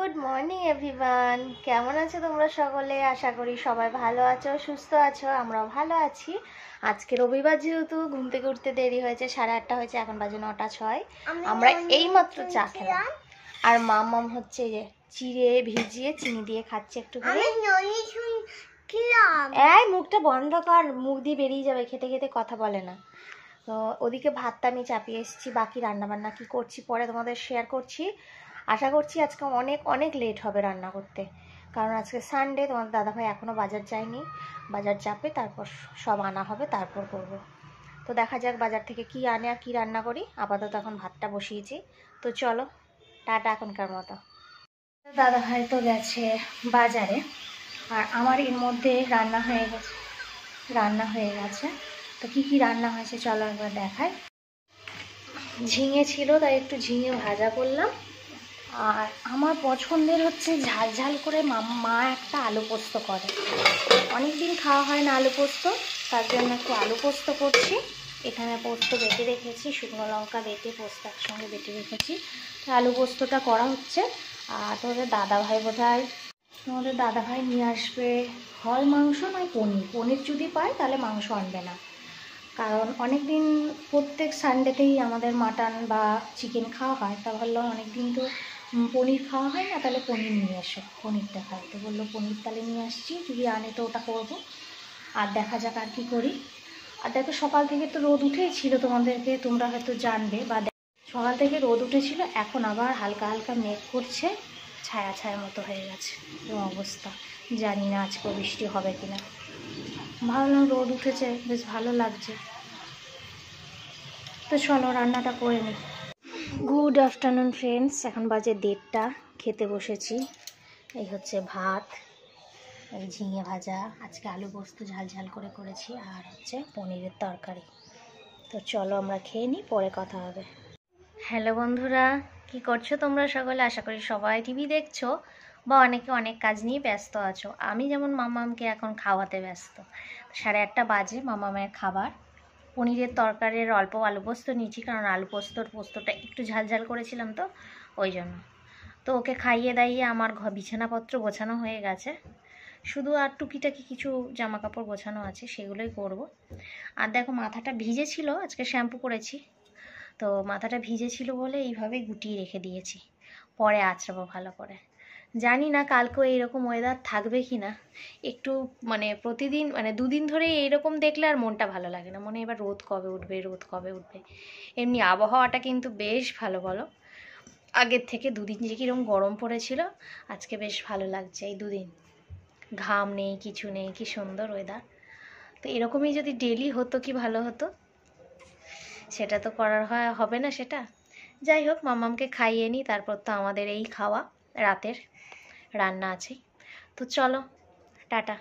Good morning everyone, কেমন আছো তোমরা সকলে? আশা করি সবাই ভালো আছো, সুস্থ আছো। আমরাও ভালো আছি। আজকে রবিবার, যেহেতু ঘুম থেকে উঠতে দেরি হয়েছে, 8:30 হয়েছে, এখন বাজে 9:06। আমরা এইমাত্র চা খেলাম, আর মাম হচ্ছে যে চিড়ে ভিজিয়ে চিনি দিয়ে খাচ্ছে একটু করে। এই মুখটা বন্ধ কর, মুখ দিয়ে বেরিয়ে যাবে, খেতে খেতে কথা বলে না। তো ওদিকে ভাতটা আমি চাপিয়ে এসেছি, বাকি রান্নাবান্না কি করছি পরে তোমাদের শেয়ার করছি। আশা করছি আজকে অনেক অনেক লেট হবে রান্না করতে, কারণ আজকে সানডে। তোমাদের দাদাভাই এখনও বাজার যায়নি, বাজার যাবে, তারপর সব আনা হবে, তারপর করব। তো দেখা যাক বাজার থেকে কি আনে আর কি রান্না করি। আপাতত এখন ভাতটা বসিয়েছি। তো চলো, টাটা এখনকার মতো। দাদাভাই তো গেছে বাজারে, আর আমার এর মধ্যে রান্না হয়ে গেছে। তো কি কি রান্না হয়েছে চলো একবার দেখাই। ঝিঙে ছিল, তাই একটু ঝিঙে ভাজা করলাম। আর আমার পছন্দের হচ্ছে ঝাল ঝাল করে মা একটা আলু পোস্ত করে। অনেক দিন খাওয়া হয় না আলু পোস্ত, তার জন্য একটু আলু পোস্ত করছি। এখানে পোস্ত বেটে রেখেছি, শুকনো লঙ্কা বেটে পোস্ত একসঙ্গে বেটে রেখেছি। আলু পোস্তটা করা হচ্ছে। আর তোমাদের দাদাভাই নিয়ে আসবে হয় মাংস নয় পনির যদি পায় তাহলে মাংস আনবে না, কারণ অনেক দিন প্রত্যেক সানডেতেই আমাদের মাটন বা চিকেন খাওয়া হয়। তা ভাবলাম অনেক দিন তো পনির খাওয়া হয় না, তাহলে পনির নিয়ে এসো, পনিরটা খাই। তো বললো পনির তাহলে নিয়ে আসছি, যদি আনে তো ওটা করবো। আর দেখা যাক আর কি করি। আর দেখো সকাল থেকে তো রোদ উঠেই ছিল, তোমরা হয়তো জানবে বা সকাল থেকে রোদ উঠেছিল, এখন আবার হালকা হালকা মেঘ করছে, ছায়া ছায়া মতো হয়ে গেছে এরকম অবস্থা। জানি না আজকে বৃষ্টি হবে কিনা। ভাবলাম রোদ উঠেছে, বেশ ভালো লাগছে। তো চলো রান্নাটা করে নিই। গুড আফটারনুন ফ্রেন্ডস, এখন বাজে 1:30, খেতে বসেছি। এই হচ্ছে ভাত, এই ঝিঙে ভাজা, আজকে আলু পোস্ত ঝাল ঝাল করে করেছি, আর হচ্ছে পনিরের তরকারি। তো চলো আমরা খেয়ে নিই, পরে কথা হবে। হ্যালো বন্ধুরা, কি করছো তোমরা সকলে? আশা করি সবাই টিভি দেখছো বা অনেকে অনেক কাজ নিয়ে ব্যস্ত আছো। আমি যেমন মামামকে এখন খাওয়াতে ব্যস্ত। 8:30 বাজে, মামামের খাবার। পনিরের তরকারির অল্প আলু পোস্ত নিয়েছি, কারণ আলু পোস্তটা একটু ঝাল ঝাল করেছিলাম, তো ওই জন্য। তো ওকে খাইয়ে দাইয়ে আমার বিছানাপত্র গোছানো হয়ে গেছে, শুধু আর টুকিটাকি কিছু জামা কাপড় গোছানো আছে, সেগুলোই করব। আর দেখো মাথাটা ভিজে ছিল, আজকে শ্যাম্পু করেছি, তো মাথাটা ভিজে ছিল বলে এইভাবে গুটিয়ে রেখে দিয়েছি, পরে আঁচড়াবো ভালো করে। জানি না কালকেও এইরকম ওয়েদার থাকবে কি না। একটু প্রতিদিন 2 দিন ধরে এইরকম দেখলে আর মনটা ভালো লাগে না, মনে এবার রোদ কবে উঠবে। এমনি আবহাওয়াটা কিন্তু বেশ ভালো, বলো। আগের থেকে 2 দিন যে কীরকম গরম পড়েছিল, আজকে বেশ ভালো লাগছে। এই 2 দিন ঘাম নেই, কিছু নেই, কি সুন্দর ওয়েদার। তো এরকমই যদি ডেলি হতো কি ভালো হতো, সেটা তো হবে না সেটা। যাই হোক, মামামকে খাইয়ে নিই, তারপর তো আমাদের এই খাওয়া, রাতের রান্না আছে। তো চলো, টাটা।